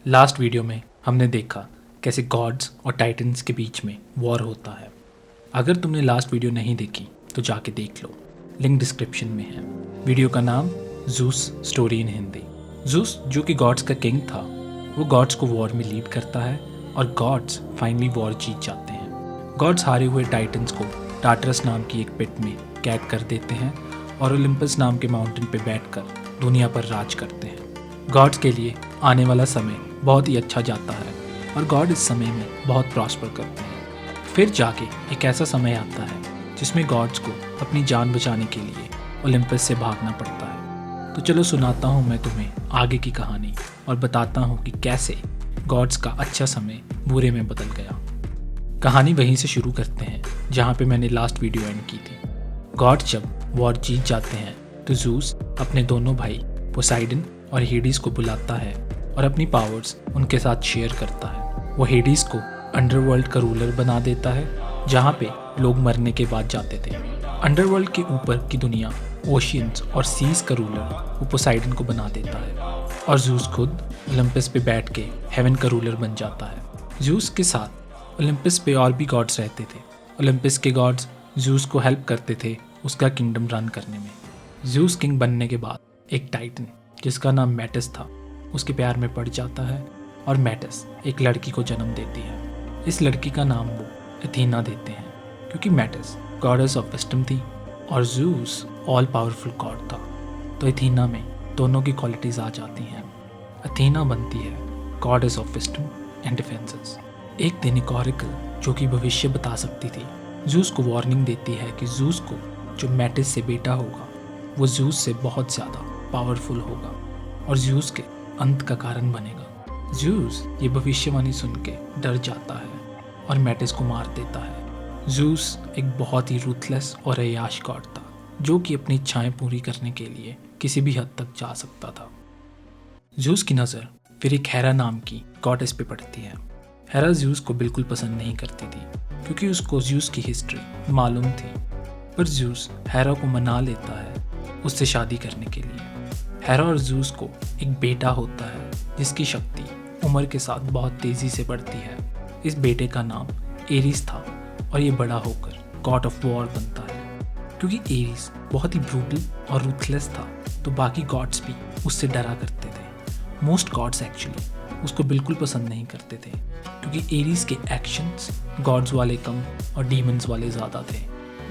Last video में हमने देखा कैसे गॉड्स और टाइटन्स के बीच में वॉर होता है। अगर तुमने लास्ट वीडियो नहीं देखी तो जाके देख लो, लिंक डिस्क्रिप्शन में है। वीडियो का नाम Zeus story in Hindi. Zeus जो कि गॉड्स का किंग था, वो गॉड्स को वॉर में लीड करता है और गॉड्स फाइनली वॉर जीत जाते हैं। गॉड्स हारे हुए टाइटन्स को टार्टरस नाम की एक पिट में कैद कर देते हैं और ओलंपस नाम के माउंटेन पे बैठकर दुनिया पर राज करते हैं। गॉड्स के लिए आने वाला समय बहुत ही अच्छा जाता है और गॉड इस समय में बहुत प्रॉस्पर करते हैं। फिर जाके एक ऐसा समय आता है जिसमें गॉड्स को अपनी जान बचाने के लिए ओलंपस से भागना पड़ता है। तो चलो सुनाता हूँ मैं तुम्हें आगे की कहानी और बताता हूँ कि कैसे गॉड्स का अच्छा समय बुरे में बदल गया। कहानी वहीं से शुरू करते हैं जहाँ पे मैंने लास्ट वीडियो एंड की थी। गॉड्स जब वॉर जीत जाते हैं तो ज़ूस अपने दोनों भाई पोसाइडन और हेडिस को बुलाता है और अपनी पावर्स उनके साथ शेयर करता है। वो हेडिस को अंडरवर्ल्ड का रूलर बना देता है जहाँ पे लोग मरने के बाद जाते थे। अंडरवर्ल्ड के ऊपर की दुनिया, ओशियंस और सीज का रूलर वो पोसाइडन को बना देता है और ज़ूस खुद ओलंपस पे बैठ के हेवन का रूलर बन जाता है। ज़ूस के साथ ओलंपस पे और भी गॉड्स रहते थे। ओलंपस के गॉड्स ज़ूस को हेल्प करते थे उसका किंगडम रन करने में। ज़ूस किंग बनने के बाद एक टाइटन जिसका नाम मैटिस था उसके प्यार में पड़ जाता है और मैटिस एक लड़की को जन्म देती है। इस लड़की का नाम वो एथीना देते हैं क्योंकि मैटिस गॉडेस ऑफ विस्डम थी और ज़ूस ऑल पावरफुल गॉड था। तो एथीना में दोनों की क्वालिटीज़ आ जाती हैं। एथीना बनती है goddess of wisdom and defences. एक दिन एक ऑरेकल जो कि भविष्य बता सकती थी ज़ूस को वार्निंग देती है कि ज़ूस को जो मैटिस से बेटा होगा वो ज़ूस से बहुत ज़्यादा पावरफुल होगा और ज़ूस के अंत का कारण बनेगा। ज़ूस ये भविष्यवाणी सुन के डर जाता है और मैटिस को मार देता है। ज़ूस एक बहुत ही रूथलेस और अय्याश गॉड था जो कि अपनी इच्छाएं पूरी करने के लिए किसी भी हद तक जा सकता था। ज़ूस की नज़र फिर एक हेरा नाम की गॉडेस पे पड़ती है। हेरा ज़ूस को बिल्कुल पसंद नहीं करती थी क्योंकि उसको ज़ूस की हिस्ट्री मालूम थी, पर ज़ूस हेरा को मना लेता है उससे शादी करने के लिए। हेरा और ज़ूस को एक बेटा होता है जिसकी शक्ति उम्र के साथ बहुत तेज़ी से बढ़ती है। इस बेटे का नाम एरिस था और ये बड़ा होकर गॉड ऑफ वॉर बनता है। क्योंकि एरिस बहुत ही ब्रूटल और रूथलेस था तो बाकी गॉड्स भी उससे डरा करते थे। मोस्ट गॉड्स एक्चुअली उसको बिल्कुल पसंद नहीं करते थे क्योंकि एरिस के एक्शंस गॉड्स वाले कम और डीमंस वाले ज़्यादा थे।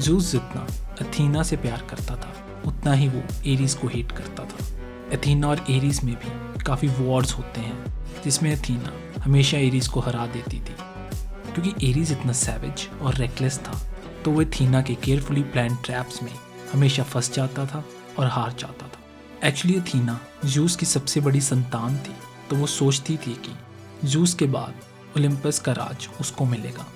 ज़ूस जितना एथीना से प्यार करता था उतना ही वो एरिस को हेट करता था। एथीना और एरिस में भी काफ़ी वॉर्स होते हैं जिसमें एथीना हमेशा एरिस को हरा देती थी। क्योंकि एरिस इतना सैवेज और रेकलेस था तो वो एथीना के केयरफुली प्लान ट्रैप्स में हमेशा फंस जाता था और हार जाता था। एक्चुअली एथीना ज़ूस की सबसे बड़ी संतान थी तो वो सोचती थी कि ज़ूस के बाद ओलंपस का राज उसको मिलेगा,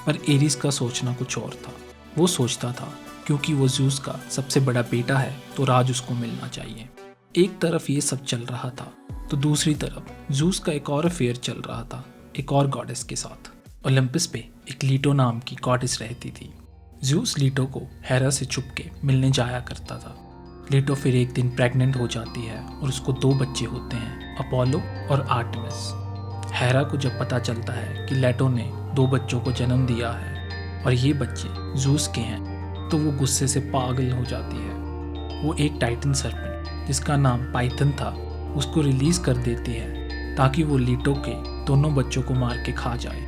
पर एरिस का सोचना कुछ और था। वो सोचता था क्योंकि वो ज़ूस का सबसे बड़ा बेटा है तो राज उसको मिलना चाहिए। एक तरफ ये सब चल रहा था तो दूसरी तरफ ज़ूस का एक और अफेयर चल रहा था एक और गॉडेस के साथ। ओलंपस पे एक लीटो नाम की गॉडेस रहती थी। ज़ूस लीटो को हेरा से छुप के मिलने जाया करता था। लीटो फिर एक दिन प्रेग्नेंट हो जाती है और उसको 2 बच्चे होते हैं, अपोलो और आर्टेमिस। हेरा को जब पता चलता है कि लेटो ने 2 बच्चों को जन्म दिया है और ये बच्चे ज़ूस के हैं तो वो गुस्से से पागल हो जाती है। वो एक टाइटन सर्पेंट जिसका नाम पाइथन था उसको रिलीज कर देती है ताकि वो लीटो के दोनों बच्चों को मार के खा जाए।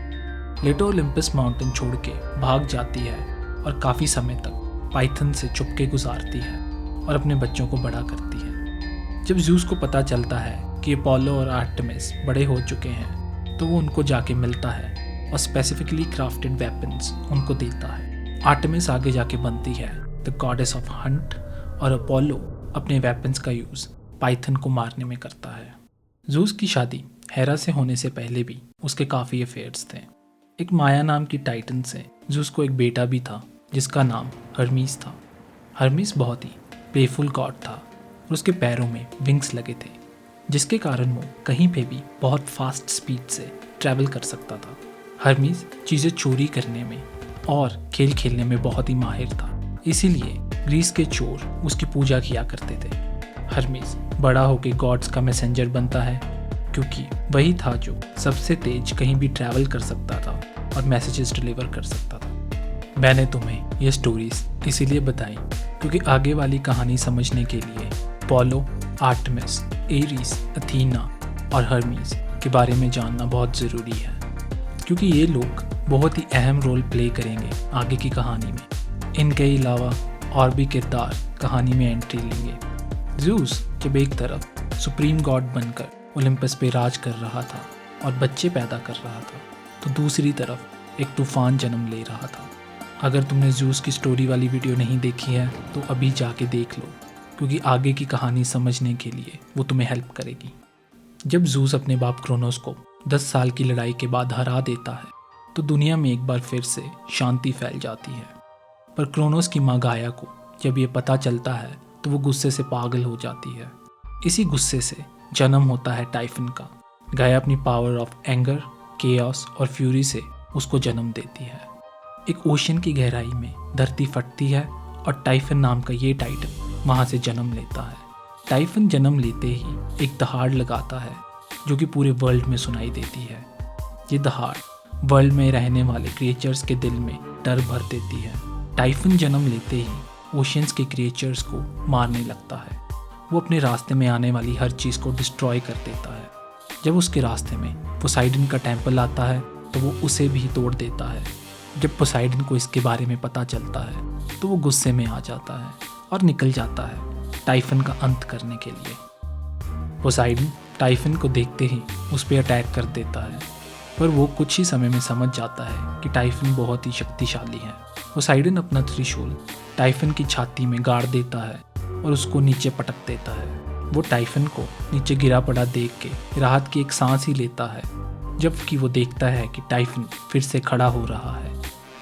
लीटो ओलंपस माउंटेन छोड़ के भाग जाती है और काफ़ी समय तक पाइथन से चुपके गुजारती है और अपने बच्चों को बड़ा करती है। जब ज़ूस को पता चलता है कि अपोलो और आर्टेमिस बड़े हो चुके हैं तो वो उनको जाके मिलता है और स्पेसिफिकली क्राफ्टेड वेपन्स उनको देता है। आर्टेमिस आगे जाके बनती है द गॉडेस ऑफ हंट और अपोलो अपने वेपन्स का यूज़ पाइथन को मारने में करता है। ज़ूस की शादी हेरा से होने से पहले भी उसके काफ़ी अफेयर्स थे। एक माया नाम की टाइटन से ज़ूस को एक बेटा भी था जिसका नाम हर्मीस था। हर्मीस बहुत ही प्लेफुल गॉड था और उसके पैरों में विंग्स लगे थे जिसके कारण वो कहीं पे भी बहुत फास्ट स्पीड से ट्रैवल कर सकता था। हर्मीस चीज़ें चोरी करने में और खेल खेलने में बहुत ही माहिर था, इसीलिए ग्रीस के चोर उसकी पूजा किया करते थे। हर्मीस बड़ा होकर गॉड्स का मैसेंजर बनता है क्योंकि वही था जो सबसे तेज कहीं भी ट्रैवल कर सकता था और मैसेजेस डिलीवर कर सकता था। मैंने तुम्हें ये स्टोरीज इसीलिए बताई क्योंकि आगे वाली कहानी समझने के लिए अपोलो, आर्टेमिस, एरीज, अथीना और हर्मीज के बारे में जानना बहुत ज़रूरी है, क्योंकि ये लोग बहुत ही अहम रोल प्ले करेंगे आगे की कहानी में। इनके अलावा और भी किरदार कहानी में एंट्री लेंगे। ज़्यूस जब एक तरफ सुप्रीम गॉड बनकर ओलंपस पे राज कर रहा था और बच्चे पैदा कर रहा था, तो दूसरी तरफ एक तूफान जन्म ले रहा था। अगर तुमने ज़्यूस की स्टोरी वाली वीडियो नहीं देखी है तो अभी जाके देख लो, क्योंकि आगे की कहानी समझने के लिए वो तुम्हें हेल्प करेगी। जब ज़्यूस अपने बाप क्रोनोस को 10 साल की लड़ाई के बाद हरा देता है तो दुनिया में एक बार फिर से शांति फैल जाती है। पर क्रोनोस की माँ गाया को जब ये पता चलता है तो वो गुस्से से पागल हो जाती है। इसी गुस्से से जन्म होता है टाइफन का। गाया अपनी पावर ऑफ एंगर, केओस और फ्यूरी से उसको जन्म देती है। एक ओशन की गहराई में धरती फटती है और टाइफन नाम का ये टाइटन वहाँ से जन्म लेता है। टाइफन जन्म लेते ही एक दहाड़ लगाता है जो कि पूरे वर्ल्ड में सुनाई देती है। ये दहाड़ वर्ल्ड में रहने वाले क्रिएचर्स के दिल में डर भर देती है। टाइफन जन्म लेते ही ओशियंस के क्रिएचर्स को मारने लगता है। वो अपने रास्ते में आने वाली हर चीज़ को डिस्ट्रॉय कर देता है। जब उसके रास्ते में पोसाइडन का टेम्पल आता है तो वो उसे भी तोड़ देता है। जब पोसाइडन को इसके बारे में पता चलता है तो वो गुस्से में आ जाता है और निकल जाता है टाइफन का अंत करने के लिए। पोसाइडन टाइफन को देखते ही उस पर अटैक कर देता है, पर वो कुछ ही समय में समझ जाता है कि टाइफन बहुत ही शक्तिशाली है। पोसाइडन अपना त्रिशूल टाइफन की छाती में गाड़ देता है और उसको नीचे पटक देता है। वो टाइफन को नीचे गिरा पड़ा देख के राहत की एक सांस ही लेता है, जबकि वो देखता है कि टाइफन फिर से खड़ा हो रहा है।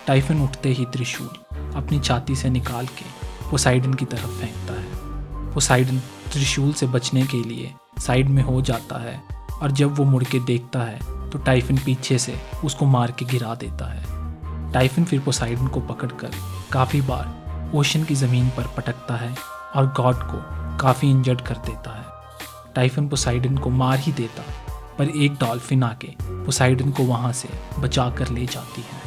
टाइफन उठते ही त्रिशूल अपनी छाती से निकाल के पोसाइडन की तरफ फेंकता है। पोसाइडन त्रिशूल से बचने के लिए साइड में हो जाता है और जब वो मुड़ के देखता है तो टाइफन पीछे से उसको मार के गिरा देता है। टाइफन फिर पोसाइडन को पकड़कर काफ़ी बार ओशन की ज़मीन पर पटकता है और गॉड को काफ़ी इंजर्ड कर देता है। टाइफन पोसाइडन को मार ही देता, पर एक डॉल्फिन आके पोसाइडन को वहाँ से बचा कर ले जाती है।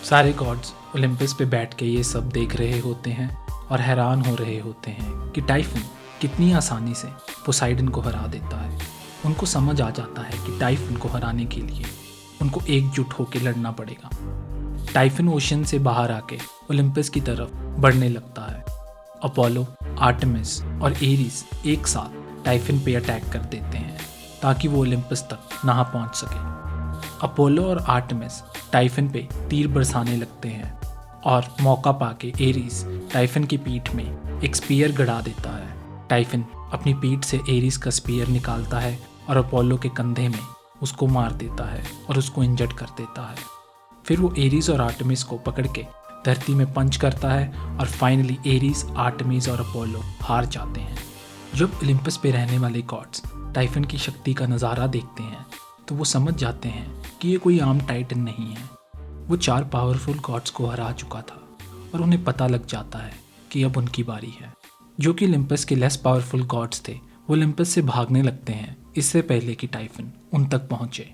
सारे गॉड्स ओलंपस पे बैठ के ये सब देख रहे होते हैं और हैरान हो रहे होते हैं कि टाइफन कितनी आसानी से पोसाइडन को हरा देता है। उनको समझ आ जाता है कि टाइफन को हराने के लिए उनको एकजुट होकर लड़ना पड़ेगा। टाइफन ओशन से बाहर आके ओलंपस की तरफ बढ़ने लगता है। अपोलो, आर्टेमिस और एरीज एक साथ टाइफन पे अटैक कर देते हैं ताकि वो ओलंपस तक ना पहुंच सके। अपोलो और आर्टेमिस टाइफन पे तीर बरसाने लगते हैं और मौका पाके एरीज टाइफन की पीठ में एक स्पीयर गड़ा देता है। टाइफन अपनी पीठ से एरीज का स्पीयर निकालता है और अपोलो के कंधे में उसको मार देता है और उसको इंजर्ड कर देता है। फिर वो एरीज और आर्टेमिस को पकड़ के धरती में पंच करता है और फाइनली एरीज, आर्टेमिस और अपोलो हार जाते हैं। जब ओलंपस पे रहने वाले गॉड्स टाइफन की शक्ति का नज़ारा देखते हैं तो वो समझ जाते हैं कि ये कोई आम टाइटन नहीं है। वो 4 पावरफुल गॉड्स को हरा चुका था और उन्हें पता लग जाता है कि अब उनकी बारी है। जो कि ओलंपस के लेस पावरफुल गॉड्स थे वो ओलंपस से भागने लगते हैं इससे पहले कि टाइफन उन तक पहुँचे।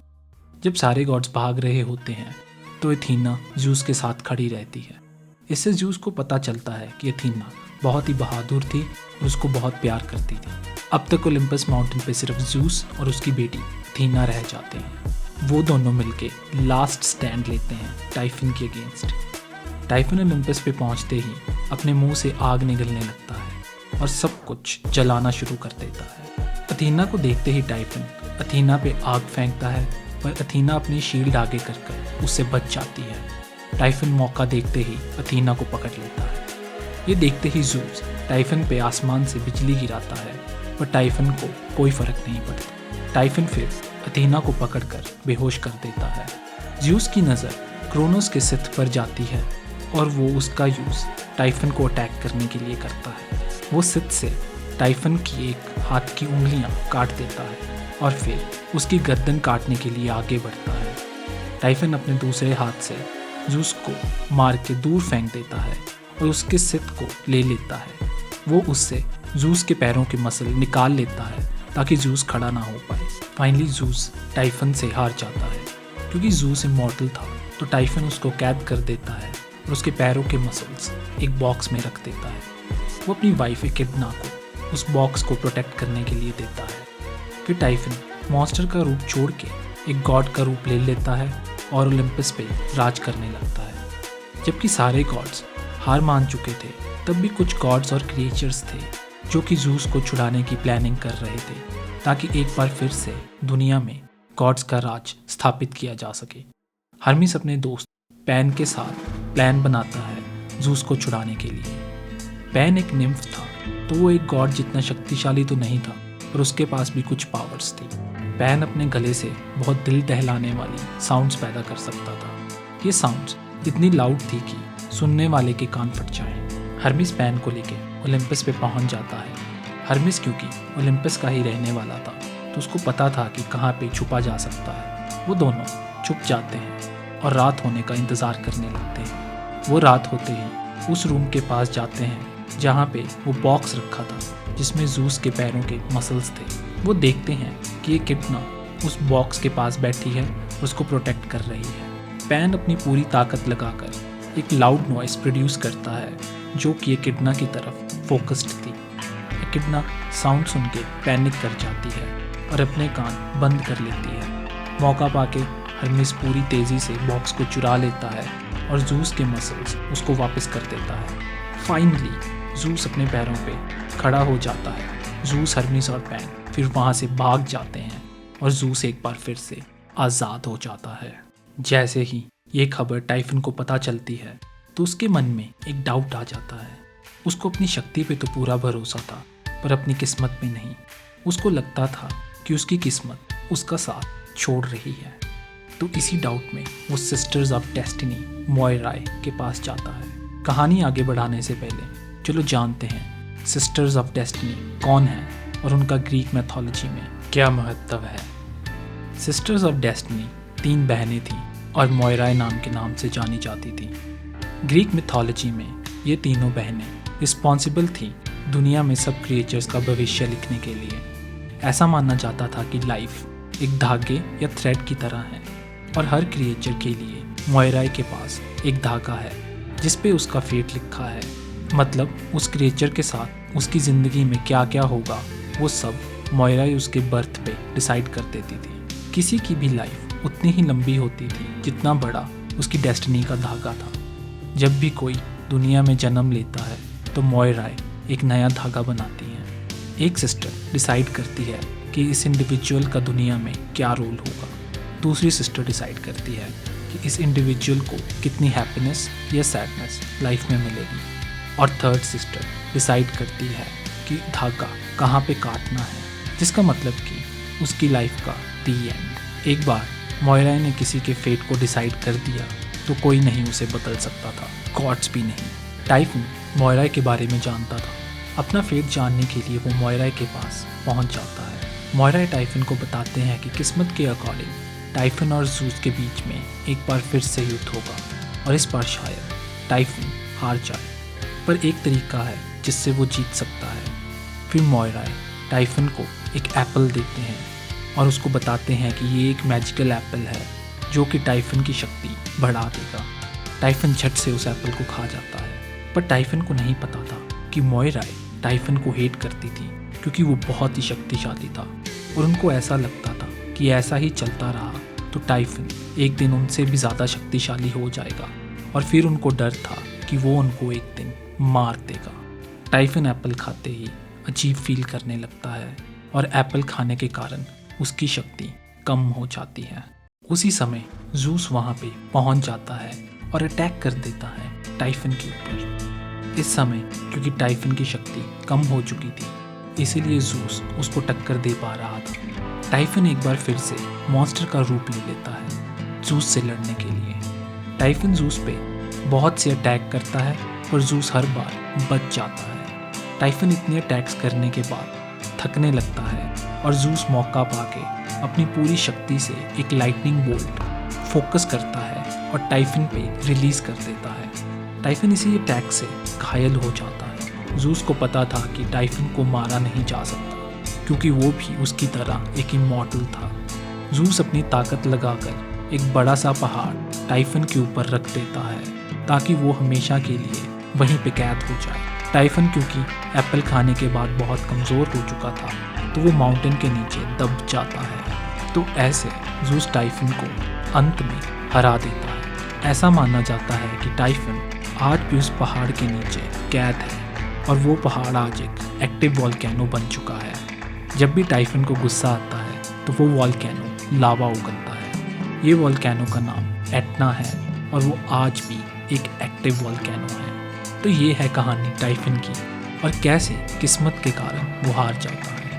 जब सारे गॉड्स भाग रहे होते हैं तो एथीना ज़्यूस के साथ खड़ी रहती है। इससे ज़्यूस को पता चलता है कि एथीना बहुत ही बहादुर थी और उसको बहुत प्यार करती थी। अब तक ओलंपस माउंटेन पे सिर्फ ज़्यूस और उसकी बेटी एथीना रह जाते हैं। वो दोनों मिलके लास्ट स्टैंड लेते हैं टाइफन के अगेंस्ट। टाइफन ओलंपस पे पहुंचते ही अपने मुंह से आग निकलने लगता है और सब कुछ जलाना शुरू कर देता है। एथीना को देखते ही टाइफन एथीना पे आग फेंकता है, पर एथीना अपनी शील्ड आगे कर उससे बच जाती है। टाइफन मौका देखते ही एथीना को पकड़ लेता है। ये देखते ही ज़्यूस टाइफन पे आसमान से बिजली गिराता है, पर टाइफन को कोई फर्क नहीं पड़ता। टाइफन फिर एथीना को पकड़कर बेहोश कर देता है। ज़्यूस की नज़र क्रोनोस के सिथ पर जाती है और वो उसका यूज़ टाइफन को अटैक करने के लिए करता है। वो सिथ से टाइफन की एक हाथ की उंगलियां काट देता है और फिर उसकी गर्दन काटने के लिए आगे बढ़ता है। टाइफन अपने दूसरे हाथ से ज़्यूस को मार के दूर फेंक देता है और उसके सिथ को ले लेता है। वो उससे ज़्यूस के पैरों के मसल निकाल लेता है ताकि जूस खड़ा ना हो पाए। फाइनली जूस टाइफन से हार जाता है। क्योंकि जूस इमॉर्टल था तो टाइफन उसको कैद कर देता है और उसके पैरों के मसल्स एक बॉक्स में रख देता है। वो अपनी वाइफ एकिडना को उस बॉक्स को प्रोटेक्ट करने के लिए देता है। फिर टाइफन मॉन्स्टर का रूप छोड़ के एक गॉड का रूप ले लेता है और ओलंपस पे राज करने लगता है। जबकि सारे गॉड्स हार मान चुके थे, तब भी कुछ गॉड्स और क्रिएचर्स थे जो कि जूस को छुड़ाने की प्लानिंग कर रहे थे ताकि एक बार फिर से दुनिया में गॉड्स का राज स्थापित किया जा सके। हर्मिस अपने दोस्त पैन के साथ प्लान बनाता है जूस को छुड़ाने के लिए। पैन एक निम्फ था तो वो एक गॉड जितना शक्तिशाली तो नहीं था, पर उसके पास भी कुछ पावर्स थी। पैन अपने गले से बहुत दिल दहलाने वाली साउंड्स पैदा कर सकता था। ये साउंड्स इतनी लाउड थी कि सुनने वाले के कान फट जाए। हर्मिस पैन को लेके ओलंपस पे पहुंच जाता है। हर्मिस क्योंकि ओलंपस का ही रहने वाला था तो उसको पता था कि कहाँ पे छुपा जा सकता है। वो दोनों छुप जाते हैं और रात होने का इंतज़ार करने लगते हैं। वो रात होते ही उस रूम के पास जाते हैं जहाँ पे वो बॉक्स रखा था जिसमें जूस के पैरों के मसल्स थे। वो देखते हैं कि एकिडना उस बॉक्स के पास बैठी है और उसको प्रोटेक्ट कर रही है। पैन अपनी पूरी ताकत लगाकर एक लाउड नॉइस प्रोड्यूस करता है जो कि एकिडना की तरफ फोकस्ड थी। एकिडना साउंड सुन के पैनिक कर जाती है और अपने कान बंद कर लेती है। मौका पाके हर्मिस पूरी तेज़ी से बॉक्स को चुरा लेता है और जूस के मसल्स उसको वापस कर देता है। फाइनली जूस अपने पैरों पे खड़ा हो जाता है। जूस, हर्मिस और पैन फिर वहाँ से भाग जाते हैं और जूस एक बार फिर से आज़ाद हो जाता है। जैसे ही ये खबर टाइफन को पता चलती है तो उसके मन में एक डाउट आ जाता है। उसको अपनी शक्ति पे तो पूरा भरोसा था, पर अपनी किस्मत पे नहीं। उसको लगता था कि उसकी किस्मत उसका साथ छोड़ रही है। तो इसी डाउट में वो सिस्टर्स ऑफ डेस्टिनी मोयराय के पास जाता है। कहानी आगे बढ़ाने से पहले चलो जानते हैं सिस्टर्स ऑफ डेस्टिनी कौन है और उनका ग्रीक मैथोलॉजी में क्या महत्व है। सिस्टर्स ऑफ डेस्टिनी 3 बहनें थीं और मोयराय नाम के नाम से जानी जाती थी। ग्रीक मिथोलॉजी में ये तीनों बहनें रिस्पॉन्सिबल थीं दुनिया में सब क्रिएचर्स का भविष्य लिखने के लिए। ऐसा माना जाता था कि लाइफ एक धागे या थ्रेड की तरह है और हर क्रिएचर के लिए मोयराय के पास एक धागा है जिस पे उसका फेट लिखा है। मतलब उस क्रिएचर के साथ उसकी ज़िंदगी में क्या क्या होगा वो सब मोयराय उसके बर्थ पे डिसाइड कर देती थी। किसी की भी लाइफ उतनी ही लंबी होती थी जितना बड़ा उसकी डेस्टिनी का धागा था। जब भी कोई दुनिया में जन्म लेता है तो मोयराय एक नया धागा बनाती हैं। एक सिस्टर डिसाइड करती है कि इस इंडिविजुअल का दुनिया में क्या रोल होगा। दूसरी सिस्टर डिसाइड करती है कि इस इंडिविजुअल को कितनी हैप्पीनेस या सैडनेस लाइफ में मिलेगी। और थर्ड सिस्टर डिसाइड करती है कि धागा कहाँ पे काटना है, जिसका मतलब कि उसकी लाइफ का दी एंड। एक बार मोयराय ने किसी के फेट को डिसाइड कर दिया तो कोई नहीं उसे बदल सकता था, गॉड्स भी नहीं। टाइफन मोयराय के बारे में जानता था। अपना फेट जानने के लिए वो मोयराय के पास पहुंच जाता है। मोयराय टाइफन को बताते हैं कि किस्मत के अकॉर्डिंग टाइफन और जूस के बीच में एक बार फिर से युद्ध होगा और इस बार शायद टाइफन हार जाए, पर एक तरीका है जिससे वो जीत सकता है। फिर मोयराय टाइफन को एक एप्पल देते हैं और उसको बताते हैं कि ये एक मैजिकल एप्पल है जो कि टाइफन की शक्ति बढ़ा देगा। टाइफन झट से उस एप्पल को खा जाता है, पर टाइफन को नहीं पता था कि मोयराय टाइफन को हेट करती थी क्योंकि वो बहुत ही शक्तिशाली था और उनको ऐसा लगता था कि ऐसा ही चलता रहा तो टाइफन एक दिन उनसे भी ज़्यादा शक्तिशाली हो जाएगा और फिर उनको डर था कि वो उनको एक दिन मार देगा। टाइफन एप्पल खाते ही अजीब फील करने लगता है और एप्पल खाने के कारण उसकी शक्ति कम हो जाती है। उसी समय जूस वहाँ पे पहुँच जाता है और अटैक कर देता है टाइफन के ऊपर। इस समय क्योंकि टाइफन की शक्ति कम हो चुकी थी इसीलिए जूस उसको टक्कर दे पा रहा था। टाइफन एक बार फिर से मॉन्स्टर का रूप ले लेता है जूस से लड़ने के लिए। टाइफन जूस पे बहुत से अटैक करता है पर जूस हर बार बच जाता है। टाइफन इतने अटैक्स करने के बाद थकने लगता है और जूस मौका पाके अपनी पूरी शक्ति से एक लाइटनिंग बोल्ट फोकस करता है और टाइफन पे रिलीज कर देता है। टाइफन इसी अटैक से घायल हो जाता है। जूस को पता था कि टाइफन को मारा नहीं जा सकता क्योंकि वो भी उसकी तरह एक इमॉर्टल था। ज़ूस अपनी ताकत लगाकर एक बड़ा सा पहाड़ टाइफन के ऊपर रख देता है ताकि वो हमेशा के लिए वहीं पे कैद हो जाए। टाइफन क्योंकि एप्पल खाने के बाद बहुत कमज़ोर हो चुका था तो वो माउंटेन के नीचे दब जाता है। तो ऐसे ज़ूस टाइफन को अंत में हरा देता है। ऐसा माना जाता है कि टाइफन आज भी उस पहाड़ के नीचे कैद है और वो पहाड़ आज एक एक्टिव वॉल्केनो बन चुका है। जब भी टाइफन को गुस्सा आता है तो वो वॉल्केनो लावा उगलता है। ये वॉल्केनो का नाम एटना है और वो आज भी एक एक्टिव वॉल्केनो है। तो ये है कहानी टाइफन की और कैसे किस्मत के कारण वो हार जाता है।